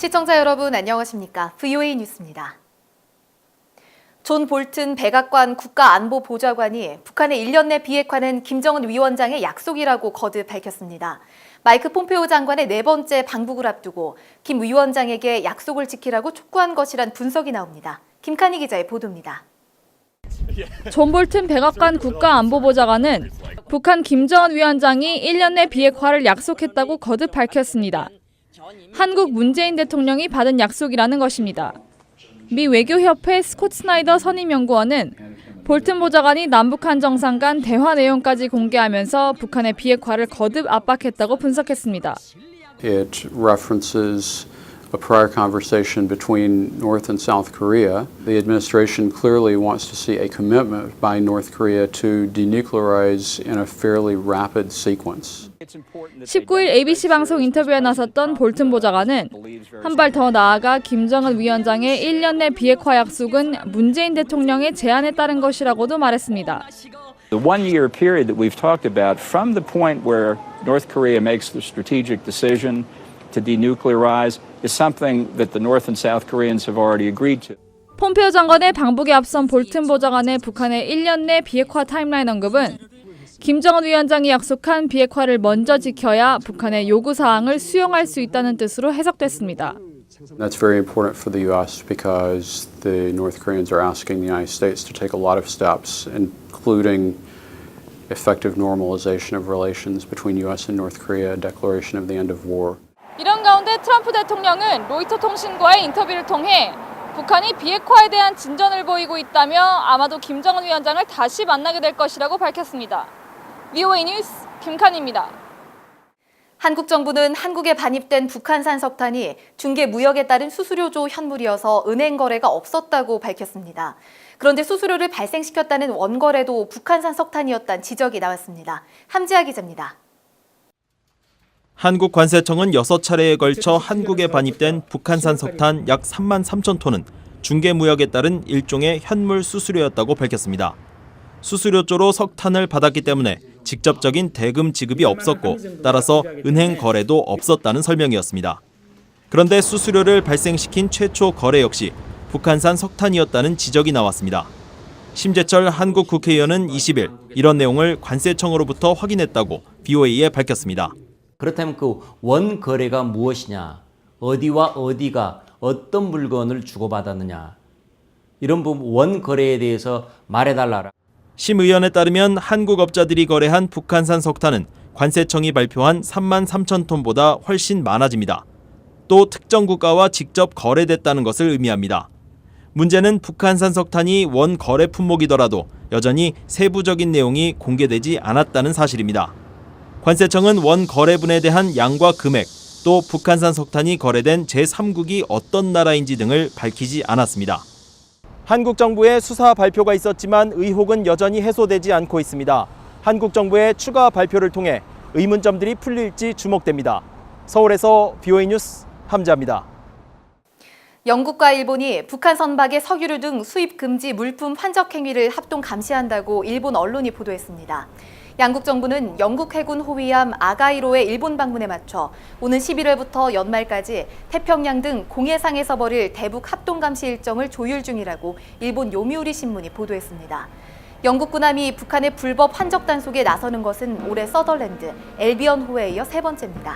시청자 여러분 안녕하십니까? VOA 뉴스입니다. 존 볼튼 백악관 국가안보보좌관이 북한의 1년 내 비핵화는 김정은 위원장의 약속이라고 거듭 밝혔습니다. 마이크 폼페오 장관의 4번째 방북을 앞두고 김 위원장에게 약속을 지키라고 촉구한 것이란 분석이 나옵니다. 김칸희 기자의 보도입니다. 존 볼튼 백악관 국가안보보좌관은 북한 김정은 위원장이 1년 내 비핵화를 약속했다고 거듭 밝혔습니다. 한국 문재인 대통령이 받은 약속이라는 것입니다. 미 외교협회 스콧 스나이더 선임연구원은 볼튼 보좌관이 남북한 정상 간 대화 내용까지 공개하면서 북한의 비핵화를 거듭 압박했다고 분석했습니다. It references a prior conversation between North and South Korea. The administration clearly wants to see a commitment by North Korea to denuclearize in a fairly rapid sequence. 19일 ABC 방송 인터뷰에 나섰던 볼튼 보좌관은 한 발 더 나아가 김정은 위원장의 1년 내 비핵화 약속은 문재인 대통령의 제안에 따른 것이라고도 말했습니다. The one-year period that we've talked about from the point where North Korea makes the strategic decision to denuclearize is something that the North and South Koreans have already agreed to. 폼페오 장관의 방북에 앞선 볼튼 보좌관의 북한의 1년 내 비핵화 타임라인 언급은 김정은 위원장이 약속한 비핵화를 먼저 지켜야 북한의 요구사항을 수용할 수 있다는 뜻으로 해석됐습니다. That's very important for the U.S. because the North Koreans are asking the United States to take a lot of steps, including effective normalization of relations between U.S. and North Korea, a declaration of the end of war. 이런 가운데 트럼프 대통령은 로이터 통신과의 인터뷰를 통해 북한이 비핵화에 대한 진전을 보이고 있다며 아마도 김정은 위원장을 다시 만나게 될 것이라고 밝혔습니다. VOA 뉴스 김칸희입니다. 한국 정부는 한국에 반입된 북한산 석탄이 중개 무역에 따른 수수료조 현물이어서 은행 거래가 없었다고 밝혔습니다. 그런데 수수료를 발생시켰다는 원거래도 북한산 석탄이었다는 지적이 나왔습니다. 함지아 기자입니다. 한국관세청은 6차례에 걸쳐 한국에 반입된 북한산 석탄 약 3만 3천 톤은 중개무역에 따른 일종의 현물 수수료였다고 밝혔습니다. 수수료조로 석탄을 받았기 때문에 직접적인 대금 지급이 없었고 따라서 은행 거래도 없었다는 설명이었습니다. 그런데 수수료를 발생시킨 최초 거래 역시 북한산 석탄이었다는 지적이 나왔습니다. 심재철 한국 국회의원은 20일 이런 내용을 관세청으로부터 확인했다고 VOA에 밝혔습니다. 그렇다면 그 원거래가 무엇이냐, 어디와 어디가 어떤 물건을 주고받았느냐, 이런 부분 원거래에 대해서 말해달라. 심 의원에 따르면 한국 업자들이 거래한 북한산 석탄은 관세청이 발표한 3만 3천 톤보다 훨씬 많아집니다. 또 특정 국가와 직접 거래됐다는 것을 의미합니다. 문제는 북한산 석탄이 원 거래 품목이더라도 여전히 세부적인 내용이 공개되지 않았다는 사실입니다. 관세청은 원 거래분에 대한 양과 금액, 또 북한산 석탄이 거래된 제3국이 어떤 나라인지 등을 밝히지 않았습니다. 한국 정부의 수사 발표가 있었지만 의혹은 여전히 해소되지 않고 있습니다. 한국 정부의 추가 발표를 통해 의문점들이 풀릴지 주목됩니다. 서울에서 VOA 뉴스 함지아입니다. 영국과 일본이 북한 선박의 석유류 등 수입 금지 물품 환적 행위를 합동 감시한다고 일본 언론이 보도했습니다. 양국 정부는 영국 해군 호위함 아가이로의 일본 방문에 맞춰 오는 11월부터 연말까지 태평양 등 공해상에서 벌일 대북 합동 감시 일정을 조율 중이라고 일본 요미우리 신문이 보도했습니다. 영국 군함이 북한의 불법 환적 단속에 나서는 것은 올해 서덜랜드, 엘비언호에 이어 3번째입니다.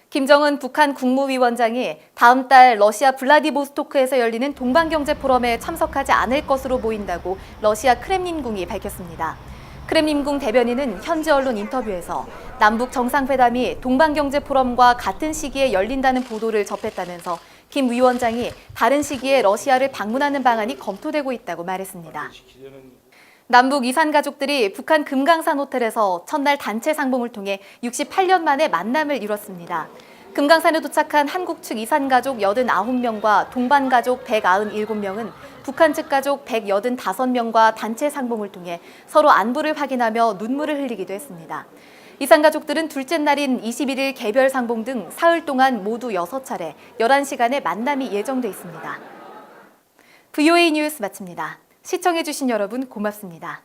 김정은 북한 국무위원장이 다음 달 러시아 블라디보스토크에서 열리는 동반경제 포럼에 참석하지 않을 것으로 보인다고 러시아 크렘린궁이 밝혔습니다. 크렘린궁 대변인은 현지 언론 인터뷰에서 남북 정상회담이 동반경제 포럼과 같은 시기에 열린다는 보도를 접했다면서 김 위원장이 다른 시기에 러시아를 방문하는 방안이 검토되고 있다고 말했습니다. 남북 이산 가족들이 북한 금강산 호텔에서 첫날 단체 상봉을 통해 68년 만에 만남을 이뤘습니다. 금강산에 도착한 한국 측 이산 가족 89명과 동반 가족 197명은 북한 측 가족 185명과 단체 상봉을 통해 서로 안부를 확인하며 눈물을 흘리기도 했습니다. 이산 가족들은 둘째 날인 21일 개별 상봉 등 사흘 동안 모두 6차례 11시간의 만남이 예정돼 있습니다. VOA 뉴스 마칩니다. 시청해주신 여러분 고맙습니다.